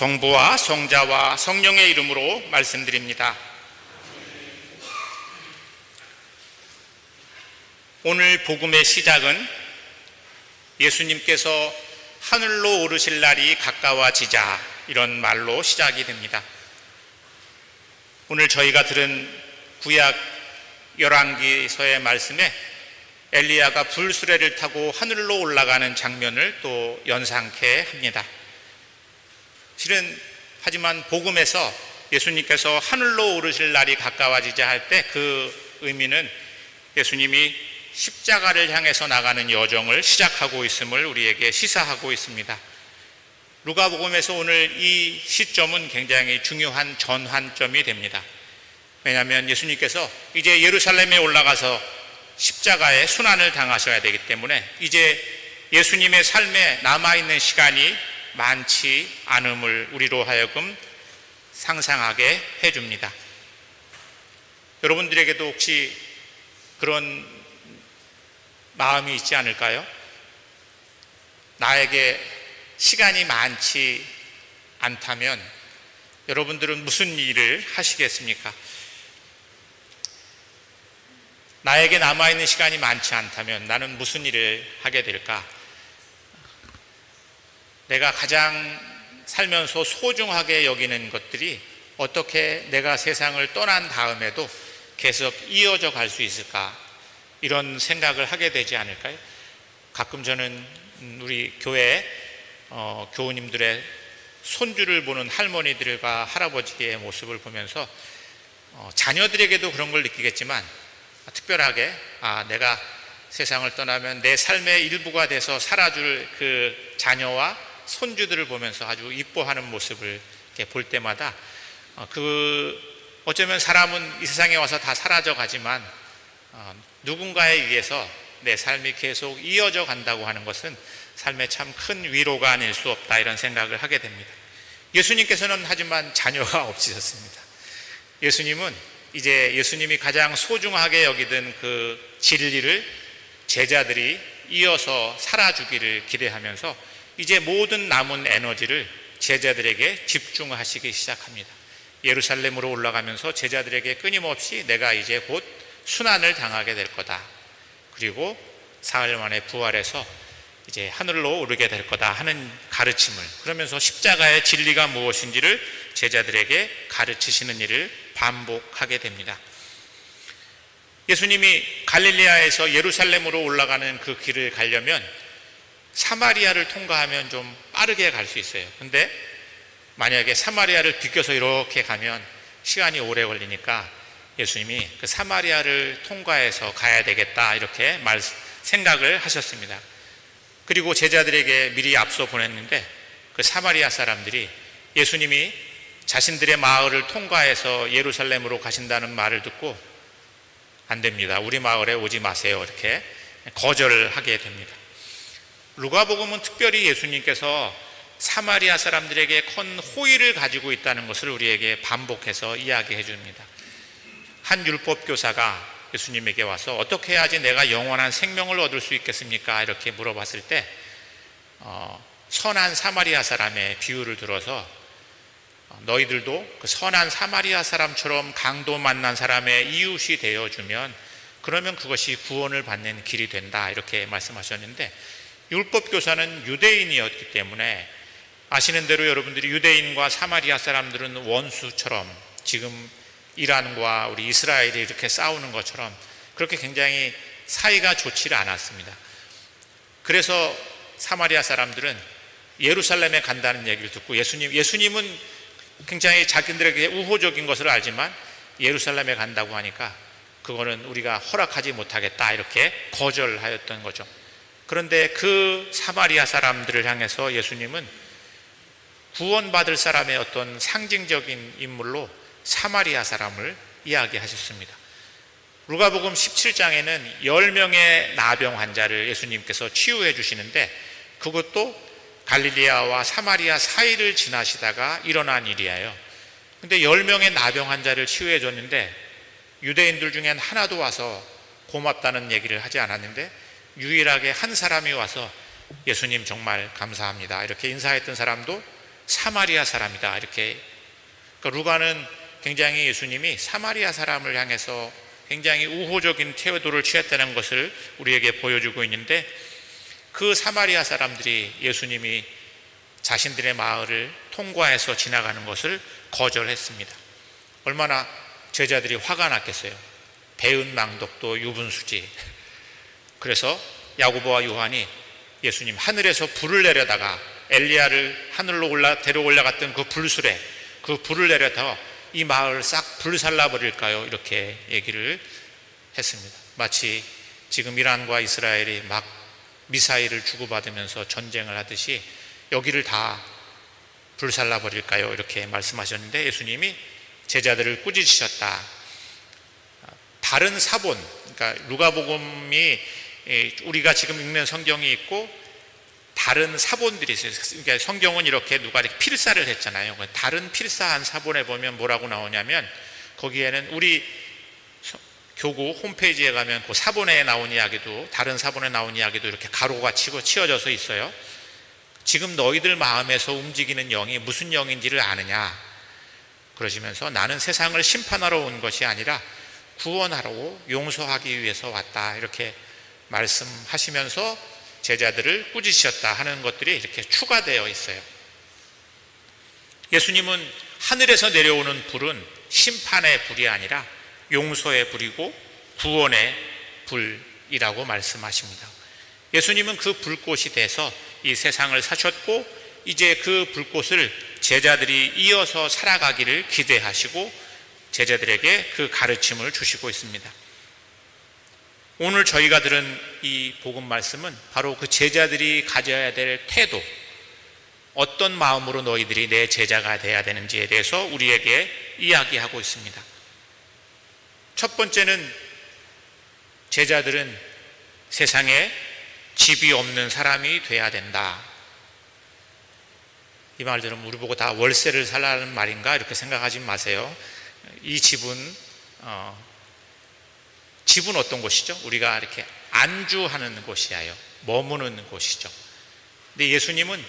성부와 성자와 성령의 이름으로 말씀드립니다. 오늘 복음의 시작은 예수님께서 하늘로 오르실 날이 가까워지자 이런 말로 시작이 됩니다. 오늘 저희가 들은 구약 열왕기서의 말씀에 엘리야가 불수레를 타고 하늘로 올라가는 장면을 또 연상케 합니다. 실은 하지만 복음에서 예수님께서 하늘로 오르실 날이 가까워지자 할 때 그 의미는 예수님이 십자가를 향해서 나가는 여정을 시작하고 있음을 우리에게 시사하고 있습니다. 누가복음에서 오늘 이 시점은 굉장히 중요한 전환점이 됩니다. 왜냐하면 예수님께서 이제 예루살렘에 올라가서 십자가의 순환을 당하셔야 되기 때문에 이제 예수님의 삶에 남아있는 시간이 많지 않음을 우리로 하여금 상상하게 해줍니다. 여러분들에게도 혹시 그런 마음이 있지 않을까요? 나에게 시간이 많지 않다면 여러분들은 무슨 일을 하시겠습니까? 나에게 남아있는 시간이 많지 않다면 나는 무슨 일을 하게 될까? 내가 가장 살면서 소중하게 여기는 것들이 어떻게 내가 세상을 떠난 다음에도 계속 이어져 갈 수 있을까? 이런 생각을 하게 되지 않을까요? 가끔 저는 우리 교회 교우님들의 손주를 보는 할머니들과 할아버지의 모습을 보면서 자녀들에게도 그런 걸 느끼겠지만 특별하게 내가 세상을 떠나면 내 삶의 일부가 돼서 살아줄 그 자녀와 손주들을 보면서 아주 이뻐하는 모습을 이렇게 볼 때마다 어쩌면 사람은 이 세상에 와서 다 사라져 가지만 누군가에 의해서 내 삶이 계속 이어져 간다고 하는 것은 삶에 참 큰 위로가 아닐 수 없다 이런 생각을 하게 됩니다. 예수님께서는 하지만 자녀가 없으셨습니다. 예수님은 이제 예수님이 가장 소중하게 여기던 그 진리를 제자들이 이어서 살아주기를 기대하면서 이제 모든 남은 에너지를 제자들에게 집중하시기 시작합니다. 예루살렘으로 올라가면서 제자들에게 끊임없이 내가 이제 곧 순환을 당하게 될 거다. 그리고 사흘 만에 부활해서 이제 하늘로 오르게 될 거다 하는 가르침을, 그러면서 십자가의 진리가 무엇인지를 제자들에게 가르치시는 일을 반복하게 됩니다. 예수님이 갈릴리아에서 예루살렘으로 올라가는 그 길을 가려면 사마리아를 통과하면 좀 빠르게 갈 수 있어요. 근데 만약에 사마리아를 비껴서 이렇게 가면 시간이 오래 걸리니까 예수님이 그 사마리아를 통과해서 가야 되겠다 이렇게 생각을 하셨습니다. 그리고 제자들에게 미리 앞서 보냈는데 그 사마리아 사람들이 예수님이 자신들의 마을을 통과해서 예루살렘으로 가신다는 말을 듣고 안 됩니다. 우리 마을에 오지 마세요. 이렇게 거절을 하게 됩니다. 누가복음은 특별히 예수님께서 사마리아 사람들에게 큰 호의를 가지고 있다는 것을 우리에게 반복해서 이야기해 줍니다. 한 율법교사가 예수님에게 와서 어떻게 해야지 내가 영원한 생명을 얻을 수 있겠습니까? 이렇게 물어봤을 때 선한 사마리아 사람의 비유를 들어서 너희들도 그 선한 사마리아 사람처럼 강도 만난 사람의 이웃이 되어주면 그러면 그것이 구원을 받는 길이 된다 이렇게 말씀하셨는데, 율법교사는 유대인이었기 때문에 아시는 대로 여러분들이 유대인과 사마리아 사람들은 원수처럼 지금 이란과 우리 이스라엘이 이렇게 싸우는 것처럼 그렇게 굉장히 사이가 좋지를 않았습니다. 그래서 사마리아 사람들은 예루살렘에 간다는 얘기를 듣고 예수님은 굉장히 자기들에게 우호적인 것을 알지만 예루살렘에 간다고 하니까 그거는 우리가 허락하지 못하겠다 이렇게 거절하였던 거죠. 그런데 그 사마리아 사람들을 향해서 예수님은 구원받을 사람의 어떤 상징적인 인물로 사마리아 사람을 이야기하셨습니다. 누가복음 17장에는 10명의 나병 환자를 예수님께서 치유해 주시는데 그것도 갈릴리아와 사마리아 사이를 지나시다가 일어난 일이에요. 근데 10명의 나병 환자를 치유해 줬는데 유대인들 중엔 하나도 와서 고맙다는 얘기를 하지 않았는데 유일하게 한 사람이 와서 예수님 정말 감사합니다 이렇게 인사했던 사람도 사마리아 사람이다. 이렇게. 그러니까 루가는 굉장히 예수님이 사마리아 사람을 향해서 굉장히 우호적인 태도를 취했다는 것을 우리에게 보여주고 있는데, 그 사마리아 사람들이 예수님이 자신들의 마을을 통과해서 지나가는 것을 거절했습니다. 얼마나 제자들이 화가 났겠어요. 배은 망덕도 유분수지. 그래서 야고보와 요한이 예수님, 하늘에서 불을 내려다가 엘리야를 하늘로 데려 올라갔던 그 불술에 그 불을 내려다가 이 마을 싹 불살라 버릴까요? 이렇게 얘기를 했습니다. 마치 지금 이란과 이스라엘이 막 미사일을 주고받으면서 전쟁을 하듯이 여기를 다 불살라 버릴까요? 이렇게 말씀하셨는데, 예수님이 제자들을 꾸짖으셨다. 다른 사본, 그러니까 누가복음이 우리가 지금 읽는 성경이 있고 다른 사본들이 있어요. 그러니까 성경은 이렇게 누가 이렇게 필사를 했잖아요. 다른 필사한 사본에 보면 뭐라고 나오냐면, 거기에는 우리 교구 홈페이지에 가면 그 사본에 나온 이야기도, 다른 사본에 나온 이야기도 이렇게 가로가 치어져서 있어요. 지금 너희들 마음에서 움직이는 영이 무슨 영인지를 아느냐 그러시면서, 나는 세상을 심판하러 온 것이 아니라 구원하러 용서하기 위해서 왔다. 이렇게 말씀하시면서 제자들을 꾸짖으셨다 하는 것들이 이렇게 추가되어 있어요. 예수님은 하늘에서 내려오는 불은 심판의 불이 아니라 용서의 불이고 구원의 불이라고 말씀하십니다. 예수님은 그 불꽃이 돼서 이 세상을 사셨고, 이제 그 불꽃을 제자들이 이어서 살아가기를 기대하시고 제자들에게 그 가르침을 주시고 있습니다. 오늘 저희가 들은 이 복음 말씀은 바로 그 제자들이 가져야 될 태도, 어떤 마음으로 너희들이 내 제자가 되어야 되는지에 대해서 우리에게 이야기하고 있습니다. 첫 번째는, 제자들은 세상에 집이 없는 사람이 돼야 된다. 이 말 들으면 우리 보고 다 월세를 살라는 말인가 이렇게 생각하지 마세요. 이 집은 어떤 곳이죠? 우리가 이렇게 안주하는 곳이에요. 머무는 곳이죠. 근데 예수님은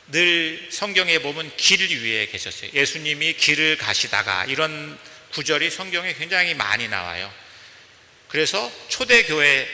늘 성경에 보면 길 위에 계셨어요. 예수님이 길을 가시다가, 이런 구절이 성경에 굉장히 많이 나와요. 그래서 초대교회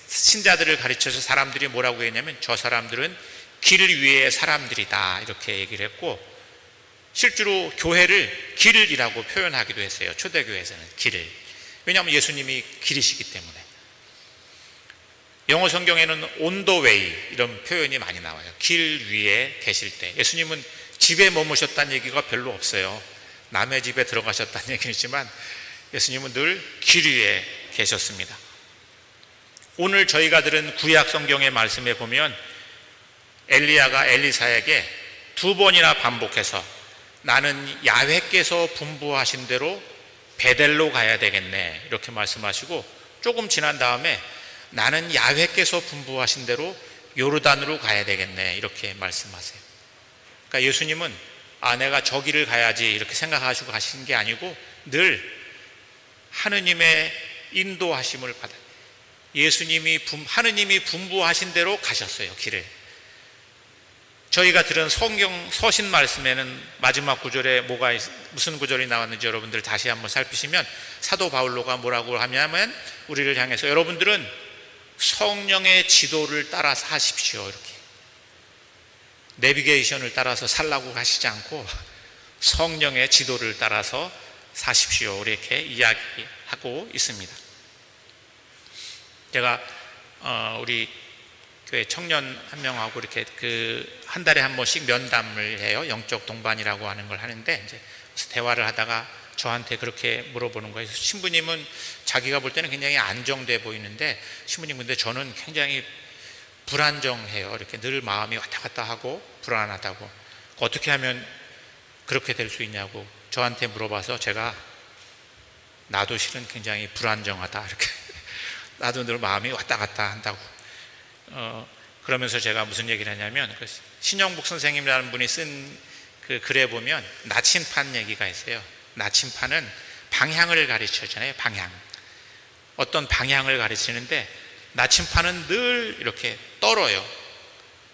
신자들을 가르쳐서 사람들이 뭐라고 했냐면, 저 사람들은 길 위의 사람들이다 이렇게 얘기를 했고, 실제로 교회를 길이라고 표현하기도 했어요. 초대교회에서는 길을. 왜냐하면 예수님이 길이시기 때문에. 영어 성경에는 on the way 이런 표현이 많이 나와요. 길 위에 계실 때. 예수님은 집에 머무셨다는 얘기가 별로 없어요. 남의 집에 들어가셨다는 얘기지만 예수님은 늘 길 위에 계셨습니다. 오늘 저희가 들은 구약 성경의 말씀에 보면 엘리야가 엘리사에게 2번이나 반복해서 나는 야훼께서 분부하신 대로 베델로 가야 되겠네 이렇게 말씀하시고, 조금 지난 다음에 나는 야훼께서 분부하신 대로 요르단으로 가야 되겠네 이렇게 말씀하세요. 그러니까 예수님은 내가 저 길을 가야지 이렇게 생각하시고 가신 게 아니고, 늘 하느님의 인도하심을 받아 하느님이 분부하신 대로 가셨어요. 길을. 저희가 들은 성경 서신 말씀에는 마지막 구절에 무슨 구절이 나왔는지 여러분들 다시 한번 살피시면, 사도 바울로가 뭐라고 하냐면, 우리를 향해서 여러분들은 성령의 지도를 따라서 하십시오 이렇게. 내비게이션을 따라서 살라고 하시지 않고 성령의 지도를 따라서 사십시오 이렇게 이야기하고 있습니다. 제가 우리 교회 청년 한 명하고 이렇게 한 달에 한 번씩 면담을 해요. 영적 동반이라고 하는 걸 하는데, 이제 대화를 하다가 저한테 그렇게 물어보는 거예요. 신부님은 자기가 볼 때는 굉장히 안정돼 보이는데, 신부님 근데 저는 굉장히 불안정해요. 이렇게 늘 마음이 왔다 갔다 하고 불안하다고. 어떻게 하면 그렇게 될 수 있냐고 저한테 물어봐서, 제가 나도 실은 굉장히 불안정하다 이렇게 나도 늘 마음이 왔다 갔다 한다고. 그러면서 제가 무슨 얘기를 하냐면, 신영복 선생님이라는 분이 쓴 그 글에 보면 나침판 얘기가 있어요. 나침판은 방향을 가르쳐주잖아요. 방향. 어떤 방향을 가르치는데, 나침판은 늘 이렇게 떨어요.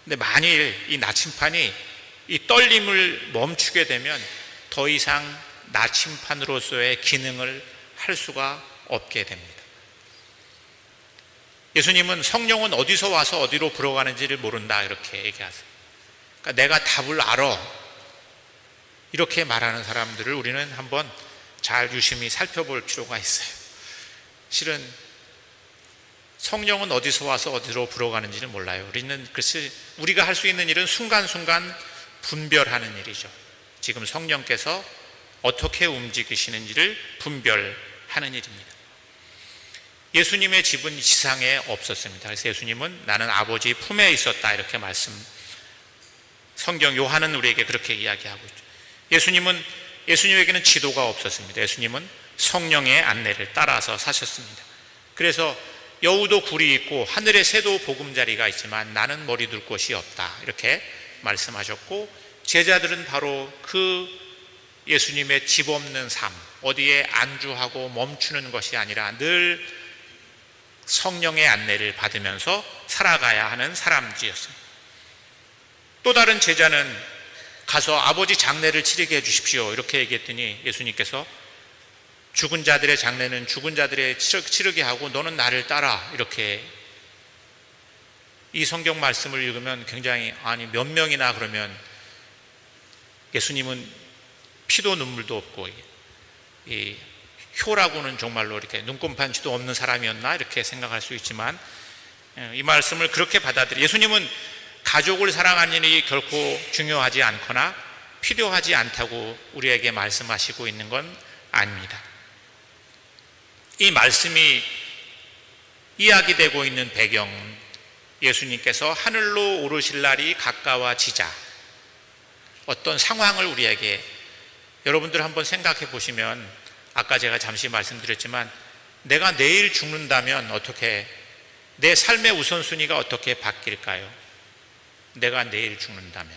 근데 만일 이 나침판이 이 떨림을 멈추게 되면 더 이상 나침판으로서의 기능을 할 수가 없게 됩니다. 예수님은 성령은 어디서 와서 어디로 불어가는지를 모른다 이렇게 얘기하세요. 그러니까 내가 답을 알아 이렇게 말하는 사람들을 우리는 한번 잘 유심히 살펴볼 필요가 있어요. 실은 성령은 어디서 와서 어디로 불어가는지를 몰라요. 우리는 글쎄 우리가 할 수 있는 일은 순간순간 분별하는 일이죠. 지금 성령께서 어떻게 움직이시는지를 분별하는 일입니다. 예수님의 집은 지상에 없었습니다. 그래서 예수님은 나는 아버지 품에 있었다 이렇게 성경 요한은 우리에게 그렇게 이야기하고 있죠. 예수님에게는 지도가 없었습니다. 예수님은 성령의 안내를 따라서 사셨습니다. 그래서 여우도 굴이 있고 하늘의 새도 보금자리가 있지만 나는 머리 둘 곳이 없다 이렇게 말씀하셨고, 제자들은 바로 그 예수님의 집 없는 삶, 어디에 안주하고 멈추는 것이 아니라 늘 성령의 안내를 받으면서 살아가야 하는 사람들이었습니다. 또 다른 제자는 가서 아버지 장례를 치르게 해주십시오 이렇게 얘기했더니 예수님께서 죽은 자들의 장례는 죽은 자들의 치르게 하고 너는 나를 따라 이렇게, 이 성경 말씀을 읽으면 굉장히 아니 몇 명이나 그러면 예수님은 피도 눈물도 없고 이 효라고는 정말로 이렇게 눈곱판치도 없는 사람이었나 이렇게 생각할 수 있지만 이 말씀을 그렇게 예수님은 가족을 사랑하는 일이 결코 중요하지 않거나 필요하지 않다고 우리에게 말씀하시고 있는 건 아닙니다. 이 말씀이 이야기되고 있는 배경, 예수님께서 하늘로 오르실 날이 가까워지자 어떤 상황을 우리에게, 여러분들 한번 생각해 보시면 아까 제가 잠시 말씀드렸지만 내가 내일 죽는다면 어떻게, 내 삶의 우선순위가 어떻게 바뀔까요? 내가 내일 죽는다면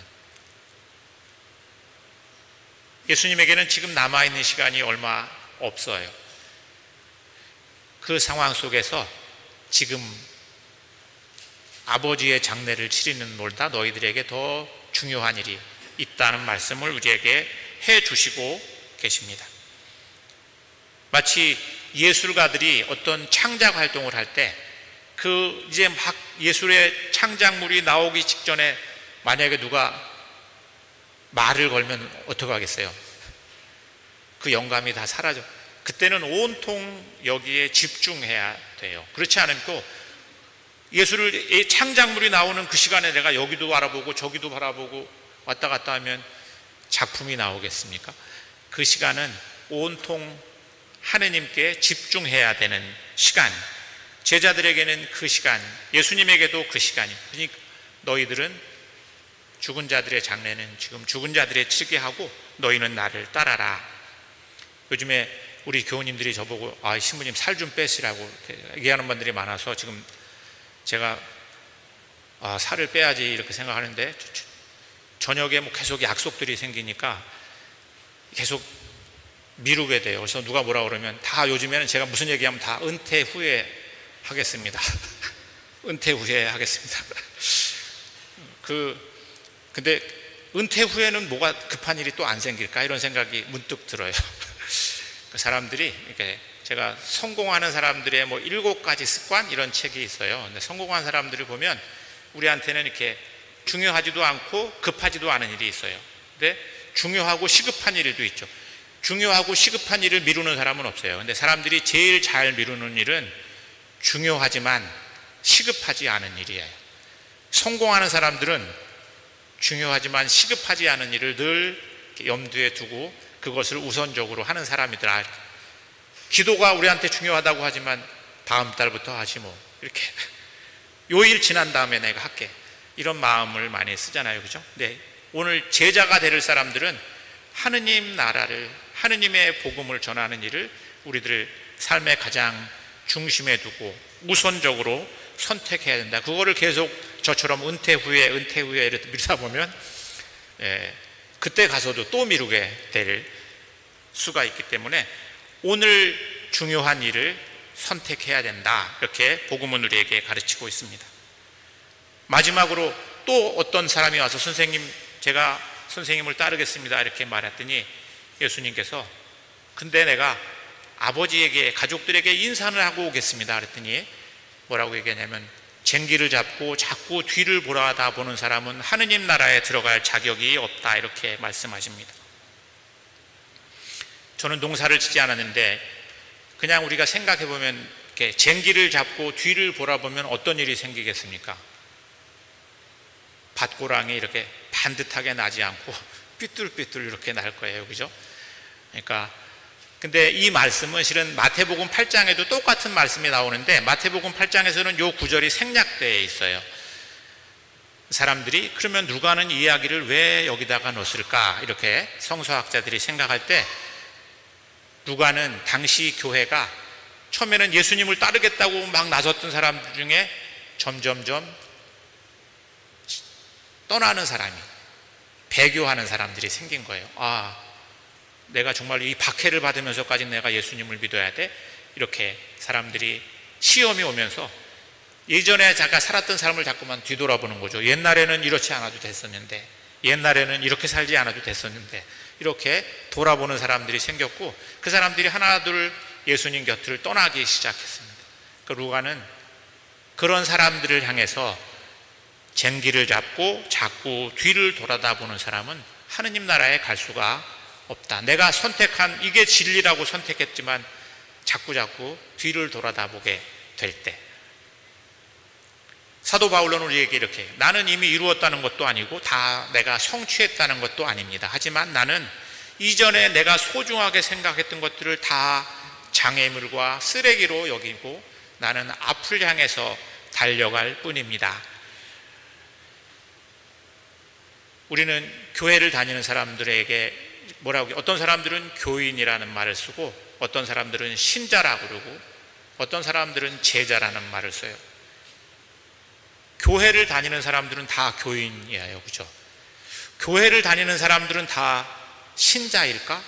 예수님에게는 지금 남아있는 시간이 얼마 없어요. 그 상황 속에서 지금 아버지의 장례를 치르는 것보다 너희들에게 더 중요한 일이 있다는 말씀을 우리에게 해 주시고 계십니다. 마치 예술가들이 어떤 창작 활동을 할 때 이제 막 예술의 창작물이 나오기 직전에 만약에 누가 말을 걸면 어떡하겠어요? 그 영감이 다 사라져. 그때는 온통 여기에 집중해야 돼요. 그렇지 않고 예술의 창작물이 나오는 그 시간에 내가 여기도 바라보고 저기도 바라보고 왔다 갔다 하면 작품이 나오겠습니까? 그 시간은 온통 하느님께 집중해야 되는 시간, 제자들에게는 그 시간, 예수님에게도 그 시간이. 그러니까 너희들은 죽은 자들의 장례는 지금 죽은 자들의 치르게 하고 너희는 나를 따라라. 요즘에 우리 교우님들이 저보고 신부님 살 좀 빼시라고 얘기하는 분들이 많아서 지금 제가 살을 빼야지 이렇게 생각하는데 저녁에 계속 약속들이 생기니까 계속 미루게 돼요. 그래서 누가 뭐라 그러면 다 요즘에는 제가 무슨 얘기하면 다 은퇴 후에 하겠습니다. 은퇴 후에 하겠습니다. 근데 은퇴 후에는 뭐가 급한 일이 또 안 생길까 이런 생각이 문득 들어요. 그 사람들이 이렇게, 제가 성공하는 사람들의 7가지 습관 이런 책이 있어요. 근데 성공한 사람들을 보면 우리한테는 이렇게 중요하지도 않고 급하지도 않은 일이 있어요. 근데 중요하고 시급한 일도 있죠. 중요하고 시급한 일을 미루는 사람은 없어요. 근데 사람들이 제일 잘 미루는 일은 중요하지만 시급하지 않은 일이에요. 성공하는 사람들은 중요하지만 시급하지 않은 일을 늘 염두에 두고 그것을 우선적으로 하는 사람이더라. 기도가 우리한테 중요하다고 하지만 다음 달부터 하지 이렇게 요 일 지난 다음에 내가 할게, 이런 마음을 많이 쓰잖아요. 그죠? 네. 오늘 제자가 될 사람들은 하느님 나라를, 하느님의 복음을 전하는 일을 우리들 삶의 가장 중심에 두고 우선적으로 선택해야 된다. 그거를 계속 저처럼 은퇴 후에 이렇게 미루다 보면 그때 가서도 또 미루게 될 수가 있기 때문에 오늘 중요한 일을 선택해야 된다. 이렇게 복음은 우리에게 가르치고 있습니다. 마지막으로 또 어떤 사람이 와서 선생님 제가 선생님을 따르겠습니다 이렇게 말했더니 예수님께서 근데 내가 아버지에게 가족들에게 인사를 하고 오겠습니다 그랬더니 뭐라고 얘기하냐면 쟁기를 잡고 자꾸 뒤를 보다 보는 사람은 하느님 나라에 들어갈 자격이 없다 이렇게 말씀하십니다. 저는 농사를 짓지 않았는데 그냥 우리가 생각해 보면 이렇게 쟁기를 잡고 뒤를 돌아보면 어떤 일이 생기겠습니까? 밭고랑이 이렇게 반듯하게 나지 않고 삐뚤삐뚤 이렇게 날 거예요. 그죠? 그러니까 근데 이 말씀은 실은 마태복음 8장에도 똑같은 말씀이 나오는데 마태복음 8장에서는 이 구절이 생략되어 있어요. 사람들이 그러면 누가는 이 이야기를 왜 여기다가 넣었을까 이렇게 성서학자들이 생각할 때 누가는 당시 교회가 처음에는 예수님을 따르겠다고 막 나섰던 사람들 중에 점점점 떠나는 사람이 배교하는 사람들이 생긴 거예요. 내가 정말 이 박해를 받으면서까지 내가 예수님을 믿어야 돼? 이렇게 사람들이 시험이 오면서 예전에 잠깐 살았던 삶을 자꾸만 뒤돌아보는 거죠. 옛날에는 이렇지 않아도 됐었는데, 옛날에는 이렇게 살지 않아도 됐었는데, 이렇게 돌아보는 사람들이 생겼고 그 사람들이 하나둘 예수님 곁을 떠나기 시작했습니다. 그 루가는 그런 사람들을 향해서 쟁기를 잡고 자꾸 뒤를 돌아다보는 사람은 하느님 나라에 갈 수가 없다. 내가 선택한 이게 진리라고 선택했지만 자꾸 뒤를 돌아다보게 될 때 사도 바울은 우리에게 이렇게 나는 이미 이루었다는 것도 아니고 다 내가 성취했다는 것도 아닙니다. 하지만 나는 이전에 내가 소중하게 생각했던 것들을 다 장애물과 쓰레기로 여기고 나는 앞을 향해서 달려갈 뿐입니다. 우리는 교회를 다니는 사람들에게 어떤 사람들은 교인이라는 말을 쓰고 어떤 사람들은 신자라고 그러고 어떤 사람들은 제자라는 말을 써요. 교회를 다니는 사람들은 다 교인이에요. 그죠? 교회를 다니는 사람들은 다 신자일까?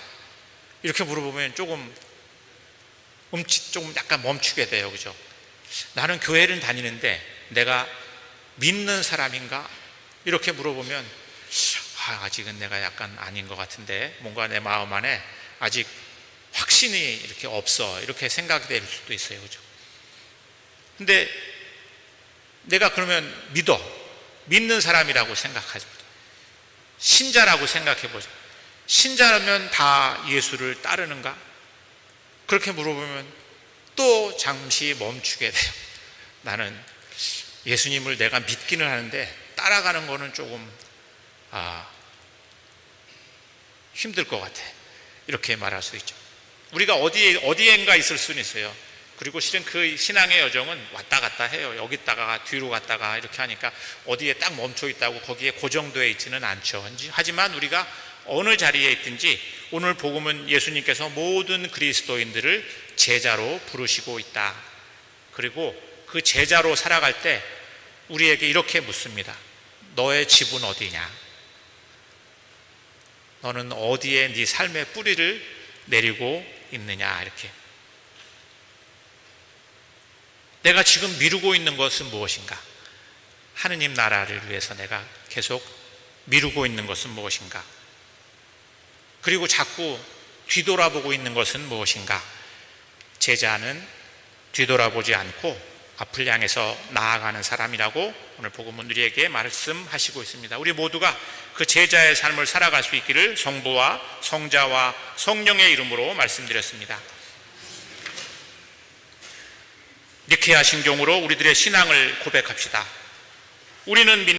이렇게 물어보면 조금 약간 멈추게 돼요. 그죠? 나는 교회를 다니는데 내가 믿는 사람인가? 이렇게 물어보면 아직은 내가 약간 아닌 것 같은데 뭔가 내 마음 안에 아직 확신이 이렇게 없어 이렇게 생각이 될 수도 있어요. 그죠? 근데 내가 그러면 믿는 사람이라고 생각하죠. 신자라고 생각해 보죠. 신자라면 다 예수를 따르는가? 그렇게 물어보면 또 잠시 멈추게 돼요. 나는 예수님을 내가 믿기는 하는데 따라가는 거는 조금 힘들 것 같아. 이렇게 말할 수 있죠. 우리가 어디엔가 있을 수는 있어요. 그리고 실은 그 신앙의 여정은 왔다 갔다 해요. 여기 있다가 뒤로 갔다가 이렇게 하니까 어디에 딱 멈춰 있다고 거기에 고정되어 있지는 않죠. 하지만 우리가 어느 자리에 있든지 오늘 복음은 예수님께서 모든 그리스도인들을 제자로 부르시고 있다. 그리고 그 제자로 살아갈 때 우리에게 이렇게 묻습니다. 너의 집은 어디냐? 너는 어디에 네 삶의 뿌리를 내리고 있느냐? 이렇게. 내가 지금 미루고 있는 것은 무엇인가? 하느님 나라를 위해서 내가 계속 미루고 있는 것은 무엇인가? 그리고 자꾸 뒤돌아보고 있는 것은 무엇인가? 제자는 뒤돌아보지 않고 앞을 향해서 나아가는 사람이라고 오늘 복음은 우리에게 말씀하시고 있습니다. 우리 모두가 그 제자의 삶을 살아갈 수 있기를 성부와 성자와 성령의 이름으로 말씀드렸습니다. 니케아 신종으로 우리들의 신앙을 고백합시다. 우리는